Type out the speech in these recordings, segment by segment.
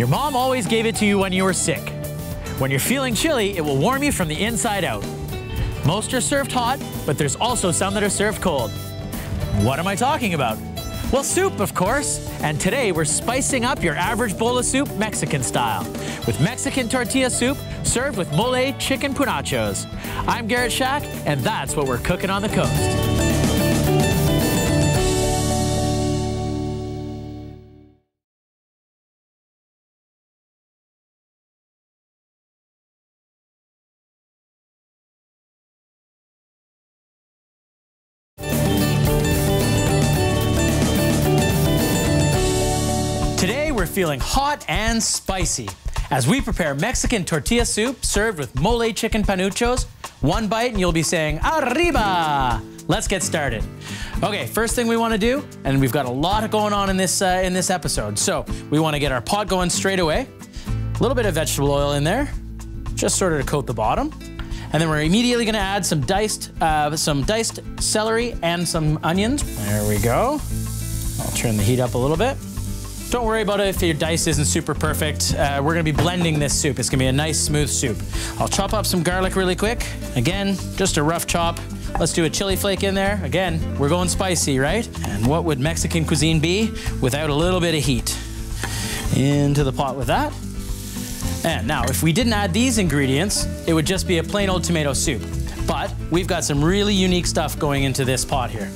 Your mom always gave it to you when you were sick. When you're feeling chilly, it will warm you from the inside out. Most are served hot, but there's also some that are served cold. What am I talking about? Well, soup, of course. And today we're spicing up your average bowl of soup Mexican style with Mexican tortilla soup served with mole chicken Panuchos. I'm Garret Schack, and that's what we're cooking on the coast. Today we're feeling hot and spicy as we prepare Mexican tortilla soup served with mole chicken Panuchos. One bite and you'll be saying, arriba! Let's get started. Okay, first thing we want to do, and we've got a lot going on in this episode, so we want to get our pot going straight away. A little bit of vegetable oil in there, just sort of to coat the bottom. And then we're immediately going to add some diced celery and some onions. There we go. I'll turn the heat up a little bit. Don't worry about it if your dice isn't super perfect. We're gonna be blending this soup. It's gonna be a nice, smooth soup. I'll chop up some garlic really quick. Again, just a rough chop. Let's do a chili flake in there. Again, we're going spicy, right? And what would Mexican cuisine be without a little bit of heat? Into the pot with that. And now, if we didn't add these ingredients, it would just be a plain old tomato soup. But we've got some really unique stuff going into this pot here.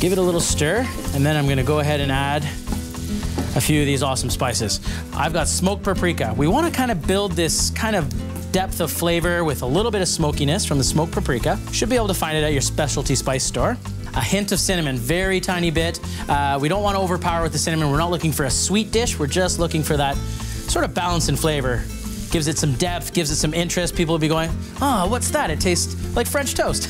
Give it a little stir, and then I'm gonna go ahead and add a few of these awesome spices. I've got smoked paprika. We want to kind of build this kind of depth of flavor with a little bit of smokiness from the smoked paprika. Should be able to find it at your specialty spice store. A hint of cinnamon, very tiny bit. We don't want to overpower with the cinnamon. We're not looking for a sweet dish. We're just looking for that sort of balance in flavor. Gives it some depth, gives it some interest. People will be going, oh, what's that? It tastes like French toast.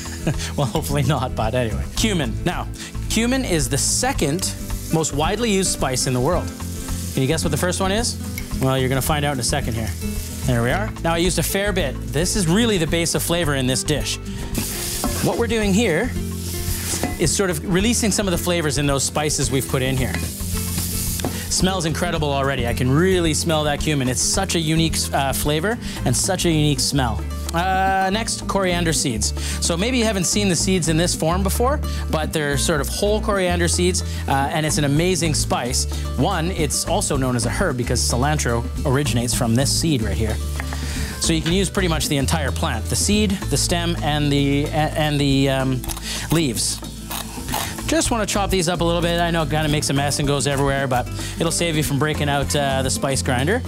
Well, hopefully not, but anyway. Cumin. Now, cumin is the second most widely used spice in the world. Can you guess what the first one is? Well, you're gonna find out in a second here. There we are. Now I used a fair bit. This is really the base of flavor in this dish. What we're doing here is sort of releasing some of the flavors in those spices we've put in here. Smells incredible already. I can really smell that cumin. It's such a unique flavor and such a unique smell. Next, coriander seeds. So maybe you haven't seen the seeds in this form before, but they're sort of whole coriander seeds, and it's an amazing spice. One, it's also known as a herb because cilantro originates from this seed right here. So you can use pretty much the entire plant, the seed, the stem, and the leaves. Just want to chop these up a little bit. I know it kind of makes a mess and goes everywhere, but it'll save you from breaking out the spice grinder.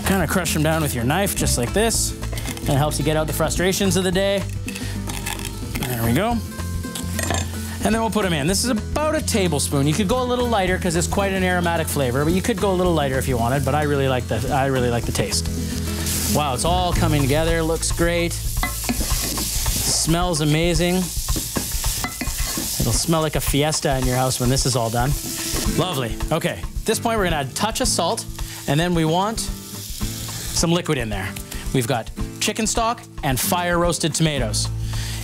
Kind of crush them down with your knife, just like this. And it helps you get out the frustrations of the day. There we go. And then we'll put them in. This is about a tablespoon. You could go a little lighter because it's quite an aromatic flavor, but you could go a little lighter if you wanted, but I really like the taste. Wow, it's all coming together. Looks great. Smells amazing. It'll smell like a fiesta in your house when this is all done. Lovely. Okay, at this point we're gonna add a touch of salt, and then we want some liquid in there. We've got chicken stock and fire roasted tomatoes.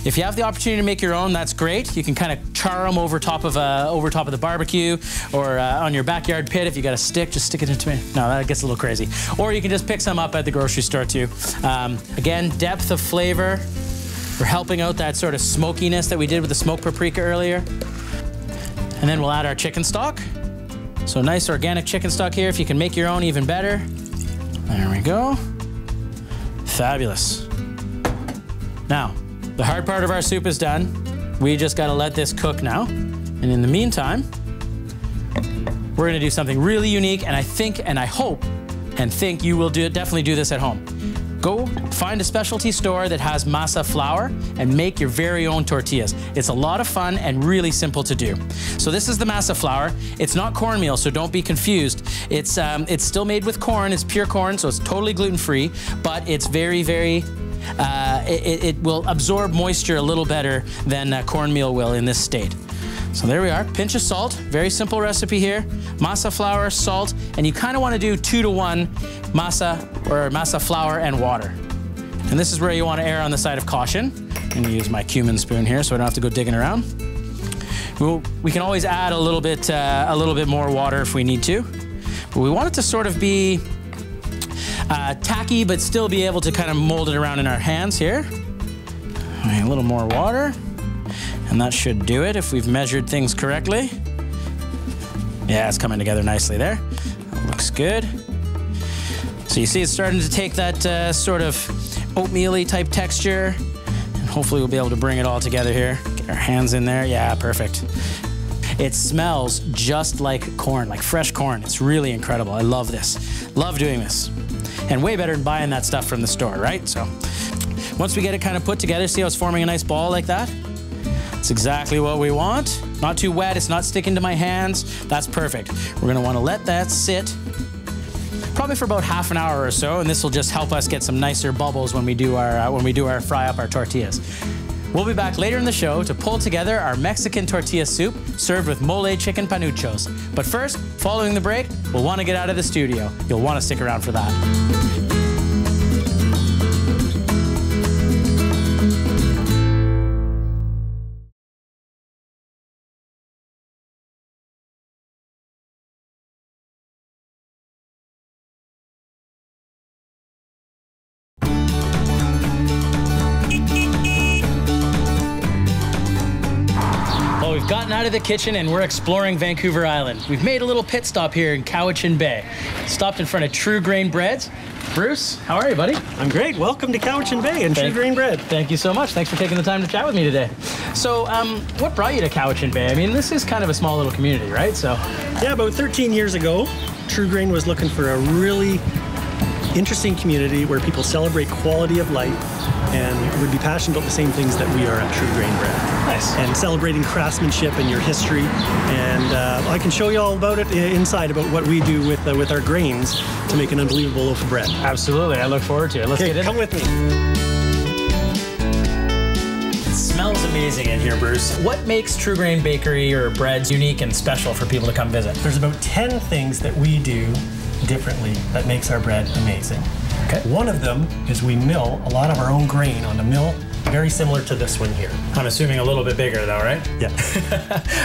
If you have the opportunity to make your own, that's great. You can kind of char them over top of the barbecue or on your backyard pit. If you got a stick, just stick it in tomato. No, that gets a little crazy. Or you can just pick some up at the grocery store too. Again, depth of flavor. We're helping out that sort of smokiness that we did with the smoked paprika earlier. And then we'll add our chicken stock. So nice organic chicken stock here. If you can make your own, even better. There we go. Fabulous. Now, the hard part of our soup is done. We just gotta let this cook now. And in the meantime, we're gonna do something really unique, and I think, and I hope, and think you will definitely do this at home. Go find a specialty store that has masa flour and make your very own tortillas. It's a lot of fun and really simple to do. So this is the masa flour. It's not cornmeal, so don't be confused. It's still made with corn. It's pure corn, so it's totally gluten-free, but it's very, very, it will absorb moisture a little better than cornmeal will in this state. So there we are, pinch of salt, very simple recipe here. Masa flour, salt, and you kind of want to do 2-to-1 masa flour and water. And this is where you want to err on the side of caution. I'm gonna use my cumin spoon here so I don't have to go digging around. We can always add a little bit more water if we need to. But we want it to sort of be tacky, but still be able to kind of mold it around in our hands here. A little more water, and that should do it if we've measured things correctly. Yeah, it's coming together nicely there. That looks good. So you see it's starting to take that sort of oatmeal-y type texture, and hopefully we'll be able to bring it all together here. Get our hands in there. Yeah, perfect. It smells just like corn, like fresh corn. It's really incredible. I love this. Love doing this. And way better than buying that stuff from the store, right? So once we get it kind of put together, see how it's forming a nice ball like that? That's exactly what we want. Not too wet, it's not sticking to my hands. That's perfect. We're gonna wanna let that sit probably for about half an hour or so, and this will just help us get some nicer bubbles when we do our fry up our tortillas. We'll be back later in the show to pull together our Mexican tortilla soup served with mole chicken panuchos. But first, following the break, we'll want to get out of the studio. You'll want to stick around for that. We've gotten out of the kitchen and we're exploring Vancouver Island. We've made a little pit stop here in Cowichan Bay. Stopped in front of True Grain Breads. Bruce, how are you, buddy? I'm great. Welcome to Cowichan Bay and True Grain Bread. Thank you so much. Thanks for taking the time to chat with me today. So, what brought you to Cowichan Bay? I mean, this is kind of a small little community, right? So, yeah, about 13 years ago, True Grain was looking for a really interesting community where people celebrate quality of life and would be passionate about the same things that we are at True Grain Bread. Nice. And celebrating craftsmanship and your history. And I can show you all about it inside, about what we do with our grains to make an unbelievable loaf of bread. Absolutely. I look forward to it. Let's get in. Come with me. It smells amazing in here, Bruce. What makes True Grain Bakery or breads unique and special for people to come visit? There's about 10 things that we do differently that makes our bread amazing. Okay. One of them is we mill a lot of our own grain on a mill very similar to this one here. I'm assuming a little bit bigger though, right? Yeah.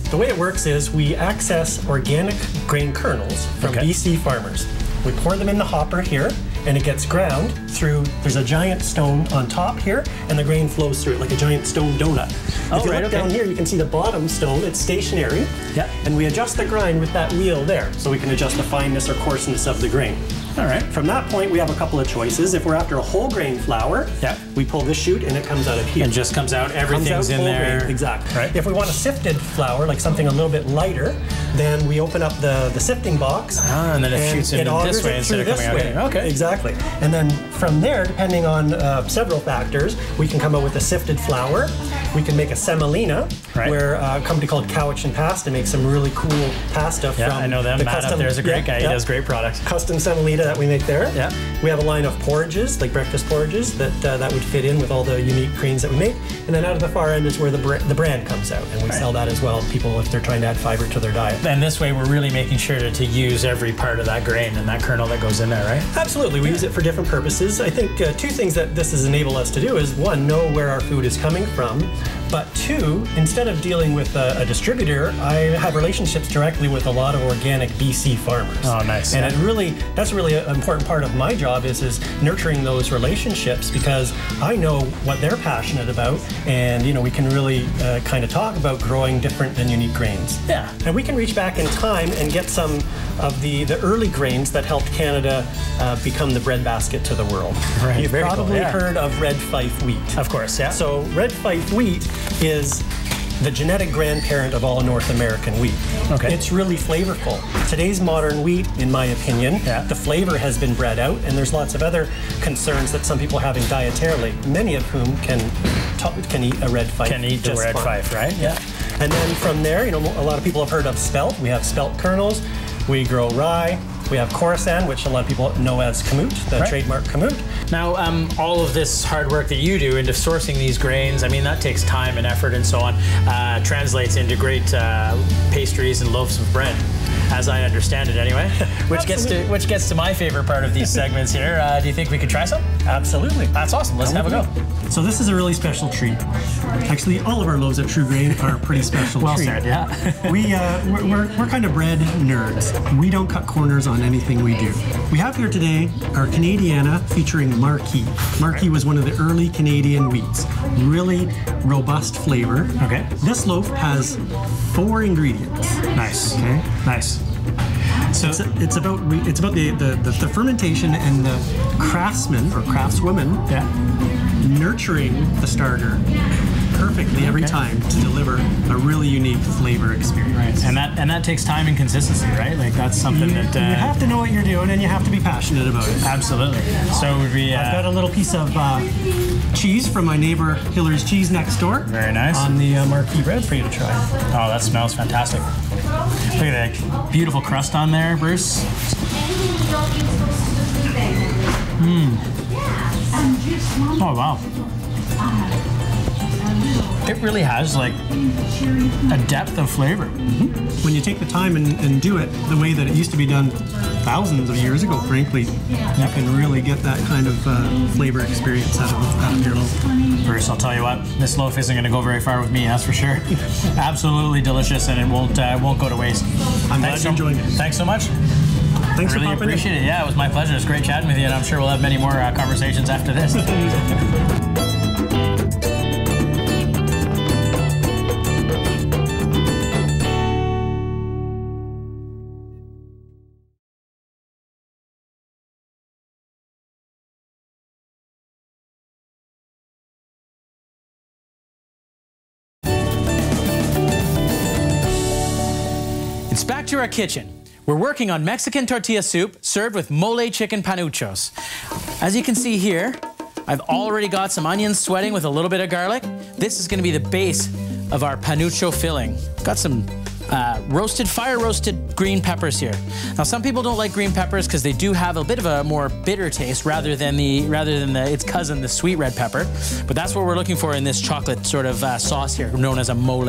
The way it works is we access organic grain kernels from BC farmers. We pour them in the hopper here, and it gets ground through, there's a giant stone on top here, and the grain flows through it like a giant stone donut. If you look down here, you can see the bottom stone, it's stationary. Yeah. And we adjust the grind with that wheel there, so we can adjust the fineness or coarseness of the grain. All right. From that point, we have a couple of choices. If we're after a whole grain flour, we pull this chute and it comes out of here. And just comes out, everything's in there. Grain. Exactly. Right. If we want a sifted flour, like something a little bit lighter, then we open up the sifting box. And then it shoots into this way instead of coming out here. Okay. Exactly. And then from there, depending on several factors, we can come out with a sifted flour. We can make a semolina, where a company called Cowichan Pasta makes some really cool pasta from I know them. Matt up there is a great guy. He does great products. Custom semolina that we make there. Yeah. We have a line of porridges, like breakfast porridges, that would fit in with all the unique grains that we make. And then out of the far end is where the brand comes out, and we sell that as well to people if they're trying to add fiber to their diet. And this way we're really making sure to use every part of that grain and that kernel that goes in there, right? Absolutely. We use it for different purposes. I think two things that this has enabled us to do is, one, know where our food is coming from, but two, instead of dealing with a distributor, I have relationships directly with a lot of organic BC farmers. Oh, nice. And that's really an important part of my job is nurturing those relationships, because I know what they're passionate about, and we can really kind of talk about growing different and unique grains. Yeah. And we can reach back in time and get some of the early grains that helped Canada become the breadbasket to the world. Right. You've probably heard of red Fife wheat. Of course, yeah. So red Fife wheat is the genetic grandparent of all North American wheat. Okay. It's really flavorful. Today's modern wheat, in my opinion, the flavor has been bred out, and there's lots of other concerns that some people are having dietarily, many of whom can eat a red Fife. Can eat the red Fife, right? Yeah. And then from there, a lot of people have heard of spelt. We have spelt kernels. We grow rye. We have Khorasan, which a lot of people know as kamut, the trademark kamut. Now, all of this hard work that you do into sourcing these grains, I mean, that takes time and effort and so on, translates into great pastries and loaves of bread. as I understand it anyway. Which gets to my favorite part of these segments here. Do you think we could try some? Absolutely. That's awesome. Let's have a go. So this is a really special treat. Actually, all of our loaves at True Grain are a pretty special treat. Well said, yeah. We're kind of bread nerds. We don't cut corners on anything we do. We have here today our Canadiana featuring Marquis. Marquis was one of the early Canadian wheats. Really robust flavor. Okay. This loaf has 4 ingredients. Nice. Okay. Nice. So it's about the fermentation and the craftsman or craftswoman nurturing the starter perfectly every time to deliver a really unique flavor experience. Right. And that takes time and consistency, right? Like that's something you have to know what you're doing and you have to be passionate about it. Absolutely. So I've got a little piece of cheese from my neighbor Hiller's Cheese next door. Very nice. On the Marquis bread for you to try. Oh, that smells fantastic. Look at that beautiful crust on there, Bruce. Oh, wow. It really has like a depth of flavor. When you take the time and do it the way that it used to be done thousands of years ago, frankly, you can really get that kind of flavor experience out of your loaf. Bruce, I'll tell you what, this loaf isn't going to go very far with me, that's for sure. Absolutely delicious, and it won't go to waste. I'm glad you enjoyed it. Thanks so much. Thanks I really for popping appreciate it. Yeah, it was my pleasure. It's great chatting with you, and I'm sure we'll have many more conversations after this. It's back to our kitchen. We're working on Mexican tortilla soup served with mole chicken panuchos. As you can see here, I've already got some onions sweating with a little bit of garlic. This is going to be the base of our panucho filling. Got some fire roasted green peppers here. Now some people don't like green peppers because they do have a bit of a more bitter taste rather than its cousin, the sweet red pepper. But that's what we're looking for in this chocolate sort of sauce here, known as a mole.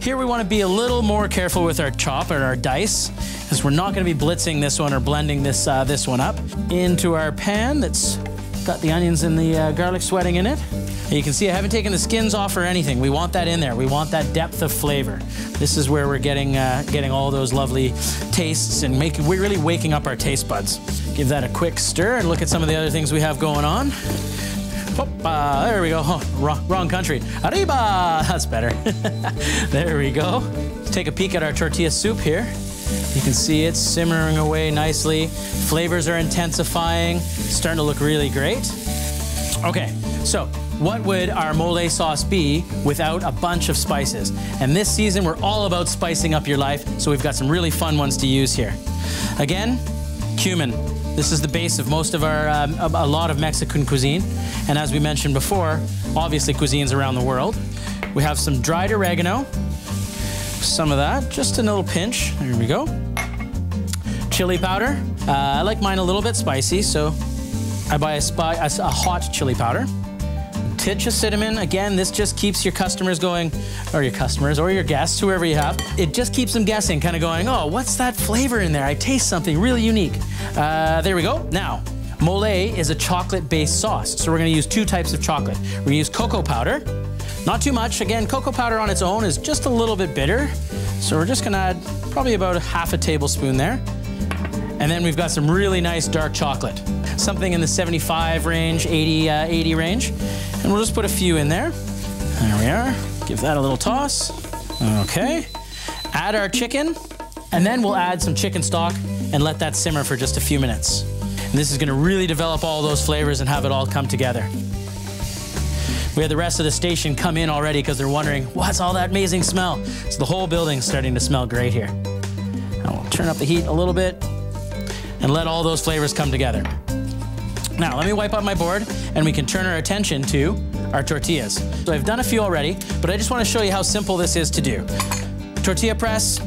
Here we want to be a little more careful with our chop or our dice, because we're not going to be blitzing this one or blending this one up into our pan that's got the onions and the garlic sweating in it. And you can see I haven't taken the skins off or anything. We want that in there. We want that depth of flavor. This is where we're getting all those lovely tastes and we're really waking up our taste buds. Give that a quick stir and look at some of the other things we have going on. There we go. Oh, wrong country. Arriba! That's better. There we go. Let's take a peek at our tortilla soup here. You can see it's simmering away nicely. Flavors are intensifying. Starting to look really great. Okay, so what would our mole sauce be without a bunch of spices? And this season, we're all about spicing up your life, so we've got some really fun ones to use here. Again, cumin. This is the base of most of our, a lot of Mexican cuisine. And as we mentioned before, obviously cuisines around the world. We have some dried oregano, some of that, just a little pinch. There we go. Chili powder. I like mine a little bit spicy, so I buy a hot chili powder. Titch of cinnamon. Again, this just keeps your customers going, or your customers, or your guests, whoever you have. It just keeps them guessing, kind of going, oh, what's that flavor in there? I taste something really unique. There we go. Now, mole is a chocolate-based sauce, so we're gonna use 2 types of chocolate. We're gonna use cocoa powder. Not too much. Again, cocoa powder on its own is just a little bit bitter, so we're just gonna add probably about a half a tablespoon there. And then we've got some really nice dark chocolate. Something in the 75 range, 80 range. And we'll just put a few in there. There we are. Give that a little toss. Okay. Add our chicken, and then we'll add some chicken stock and let that simmer for just a few minutes. And this is gonna really develop all those flavors and have it all come together. We had the rest of the station come in already because they're wondering, what's all that amazing smell? So the whole building's starting to smell great here. Now we'll turn up the heat a little bit and let all those flavors come together. Now, let me wipe up my board and we can turn our attention to our tortillas. So I've done a few already, but I just want to show you how simple this is to do. Tortilla press,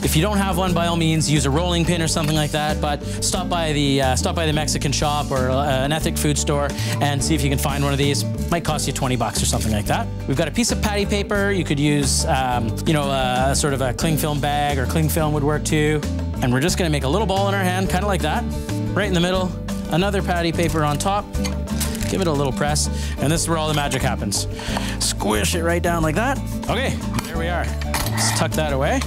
if you don't have one, by all means, use a rolling pin or something like that, but stop by the Mexican shop or an ethnic food store and see if you can find one of these. Might cost you 20 bucks or something like that. We've got a piece of patty paper. You could use, you know, sort of a cling film bag, or cling film would work too. And we're just gonna make a little ball in our hand, kind of like that, right in the middle. Another patty paper on top. Give it a little press, and this is where all the magic happens. Squish it right down like that. Okay, there we are. Let's tuck that away.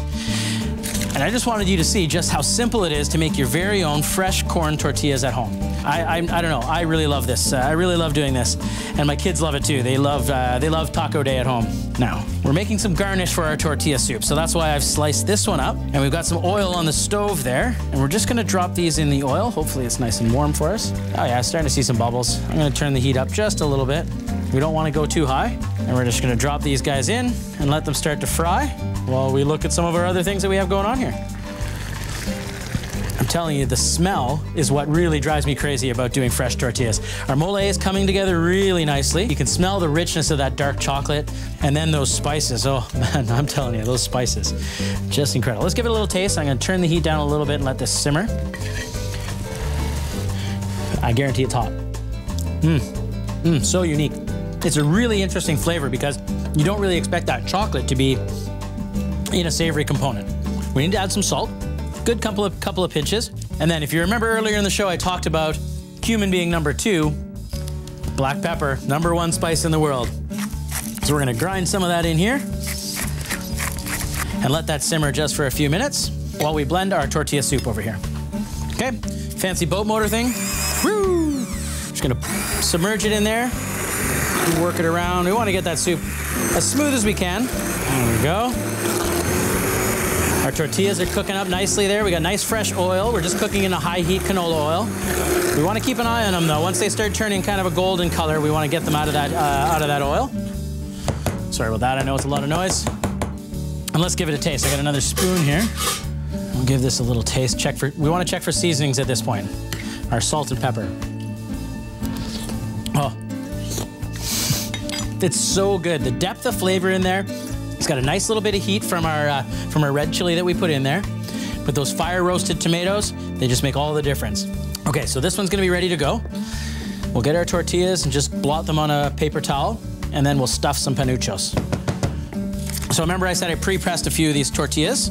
And I just wanted you to see just how simple it is to make your very own fresh corn tortillas at home. I don't know, I really love this. I really love doing this. And my kids love it too. They love taco day at home. Now, we're making some garnish for our tortilla soup. So that's why I've sliced this one up. And we've got some oil on the stove there. And we're just gonna drop these in the oil. Hopefully it's nice and warm for us. Oh yeah, starting to see some bubbles. I'm gonna turn the heat up just a little bit. We don't wanna go too high. And we're just gonna drop these guys in and let them start to fry while we look at some of our other things that we have going on here. I'm telling you, the smell is what really drives me crazy about doing fresh tortillas. Our mole is coming together really nicely. You can smell the richness of that dark chocolate, and then those spices. Oh man, I'm telling you, those spices, just incredible. Let's give it a little taste. I'm gonna turn the heat down a little bit and let this simmer. I guarantee it's hot. So unique. It's a really interesting flavor because you don't really expect that chocolate to be in a savory component. We need to add some salt. Good couple of pinches. And then if you remember earlier in the show, I talked about cumin being number 2, black pepper, number 1 spice in the world. So we're gonna grind some of that in here and let that simmer just for a few minutes while we blend our tortilla soup over here. Okay, fancy boat motor thing. Woo! Just gonna submerge it in there, work it around. We wanna get that soup as smooth as we can. There we go. Our tortillas are cooking up nicely there. We got nice fresh oil. We're just cooking in a high heat canola oil. We want to keep an eye on them though. Once they start turning kind of a golden color, we want to get them out of that oil. Sorry about that. I know it's a lot of noise. And let's give it a taste. I got another spoon here. We'll give this a little taste. We want to check for seasonings at this point. Our salt and pepper. Oh, it's so good. The depth of flavor in there. It's got a nice little bit of heat from our red chili that we put in there. But those fire roasted tomatoes, they just make all the difference. Okay, so this one's gonna be ready to go. We'll get our tortillas and just blot them on a paper towel, and then we'll stuff some panuchos. So remember I said I pre-pressed a few of these tortillas.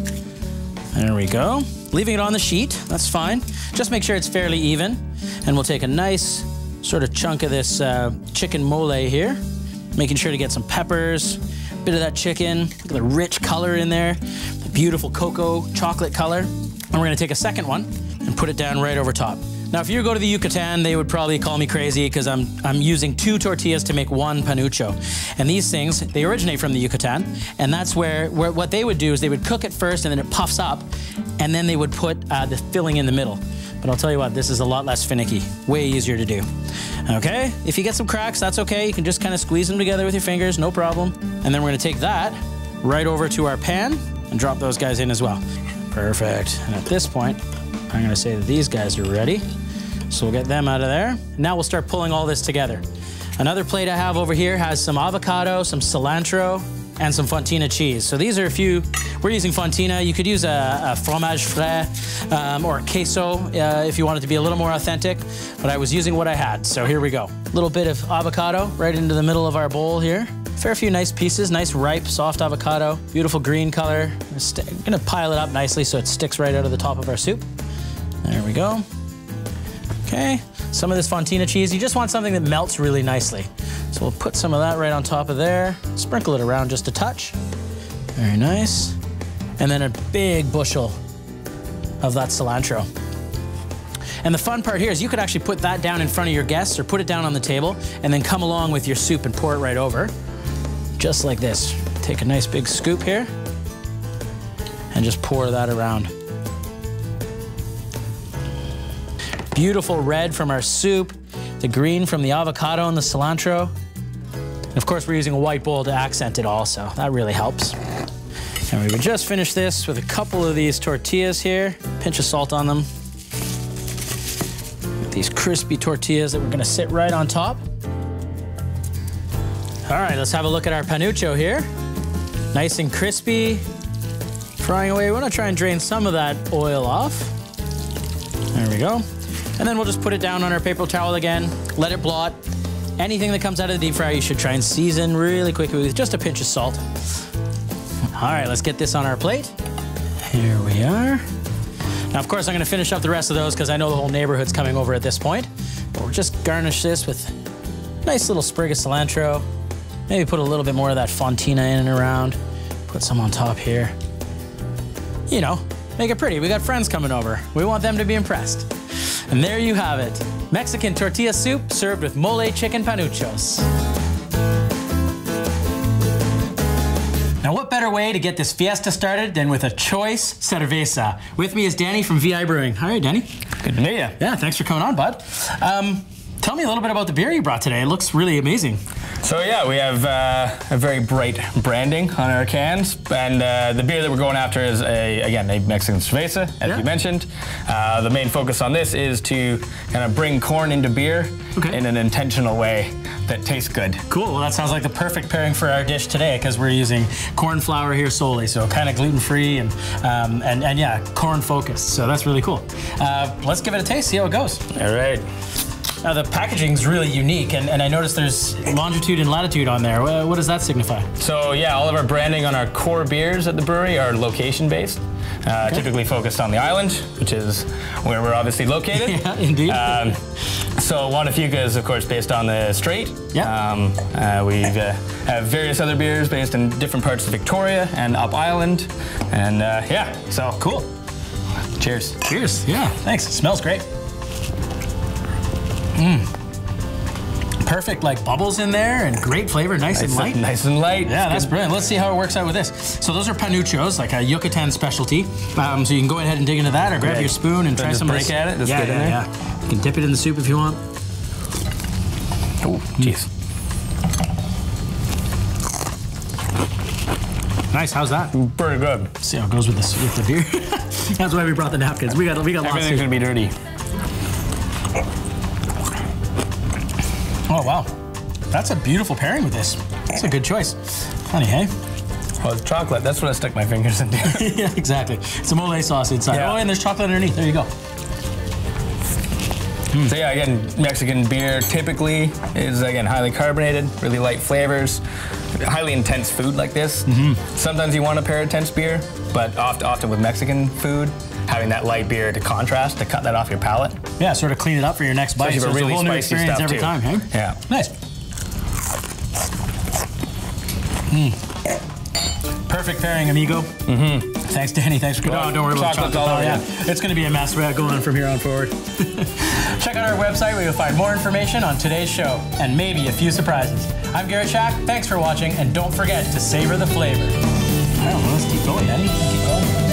There we go. Leaving it on the sheet, that's fine. Just make sure it's fairly even. And we'll take a nice sort of chunk of this chicken mole here, making sure to get some peppers, bit of that chicken. Look at the rich color in there, the beautiful cocoa chocolate color. And we're gonna take a second one and put it down right over top. Now, if you go to the Yucatan, they would probably call me crazy because I'm using 2 tortillas to make 1 panucho. And these things, they originate from the Yucatan, and that's where what they would do is they would cook it first and then it puffs up, and then they would put the filling in the middle. But I'll tell you what, this is a lot less finicky, way easier to do. Okay, if you get some cracks, that's okay. You can just kind of squeeze them together with your fingers, no problem. And then we're gonna take that right over to our pan and drop those guys in as well. Perfect. And at this point, I'm gonna say that these guys are ready. So we'll get them out of there. Now we'll start pulling all this together. Another plate I have over here has some avocado, some cilantro, and some fontina cheese. So these are a few, we're using fontina. You could use a fromage frais or a queso if you wanted to be a little more authentic, but I was using what I had, so here we go. A little bit of avocado right into the middle of our bowl here. Fair few nice pieces, nice ripe, soft avocado, beautiful green color. I'm gonna pile it up nicely so it sticks right out of the top of our soup. There we go. Okay, some of this fontina cheese, you just want something that melts really nicely. So we'll put some of that right on top of there, sprinkle it around just a touch. Very nice. And then a big bushel of that cilantro. And the fun part here is you could actually put that down in front of your guests or put it down on the table and then come along with your soup and pour it right over. Just like this. Take a nice big scoop here and just pour that around. Beautiful red from our soup, the green from the avocado and the cilantro. And of course, we're using a white bowl to accent it all, so that really helps. And we would just finish this with a couple of these tortillas here. Pinch of salt on them. These crispy tortillas that we're gonna sit right on top. All right, let's have a look at our panucho here. Nice and crispy, frying away. We wanna try and drain some of that oil off. There we go. And then we'll just put it down on our paper towel again, let it blot, anything that comes out of the deep fryer, you should try and season really quickly with just a pinch of salt. All right, let's get this on our plate. Here we are. Now, of course, I'm gonna finish up the rest of those because I know the whole neighborhood's coming over at this point. But we'll just garnish this with a nice little sprig of cilantro. Maybe put a little bit more of that fontina in and around. Put some on top here. You know, make it pretty. We got friends coming over. We want them to be impressed. And there you have it. Mexican tortilla soup served with mole chicken panuchos. Now, what better way to get this fiesta started than with a choice cerveza? With me is Danny from VI Brewing. Hi, Danny. Good to meet you. Yeah, thanks for coming on, bud. Tell me a little bit about the beer you brought today. It looks really amazing. So yeah, we have a very bright branding on our cans, and the beer that we're going after is again a Mexican cerveza, as you mentioned. The main focus on this is to kind of bring corn into beer in an intentional way that tastes good. Cool. Well, that sounds like the perfect pairing for our dish today because we're using corn flour here solely, so kind of gluten-free and yeah, corn focused. So that's really cool. Let's give it a taste. See how it goes. All right. Now, the packaging's really unique, and I noticed there's longitude and latitude on there. What does that signify? So yeah, all of our branding on our core beers at the brewery are location-based, typically focused on the island, which is where we're obviously located. Yeah, indeed. So Juan Fuca is, of course, based on the Strait. Yeah. We have various other beers based in different parts of Victoria and Up Island, and yeah, so cool. Cheers. Cheers. Yeah, thanks. It smells great. Perfect, like bubbles in there and great flavor, nice and light. Nice and light. Yeah, that's brilliant. Let's see how it works out with this. So those are panuchos, like a Yucatan specialty. So you can go ahead and dig into that or grab your spoon and try some of this. Break at it, just get in there. Yeah. You can dip it in the soup if you want. Oh, jeez. Nice, how's that? Pretty good. See how it goes with the beer. That's why we brought the napkins. We got lots. Everything's gonna be dirty. Oh, wow. That's a beautiful pairing with this. That's a good choice. Funny, hey? Well, it's chocolate. That's what I stick my fingers into. Yeah, exactly. It's a mole sauce inside. Yeah. Oh, and there's chocolate underneath. There you go. So yeah, again, Mexican beer typically is, again, highly carbonated, really light flavors, highly intense food like this. Sometimes you want to pair intense beer, but often with Mexican food, having that light beer to contrast, to cut that off your palate. Yeah, sort of clean it up for your next bite. So it's really a whole new spicy experience stuff every too. time, hey? Yeah. Nice. Perfect pairing, amigo. Thanks, Danny. Thanks for coming. Don't worry about chocolate all over. Yeah, it's going to be a mess going on from here on forward. Check out our website where you'll find more information on today's show and maybe a few surprises. I'm Garret Schack. Thanks for watching, and don't forget to savor the flavor. I don't know. Let's keep going, Danny. Keep going.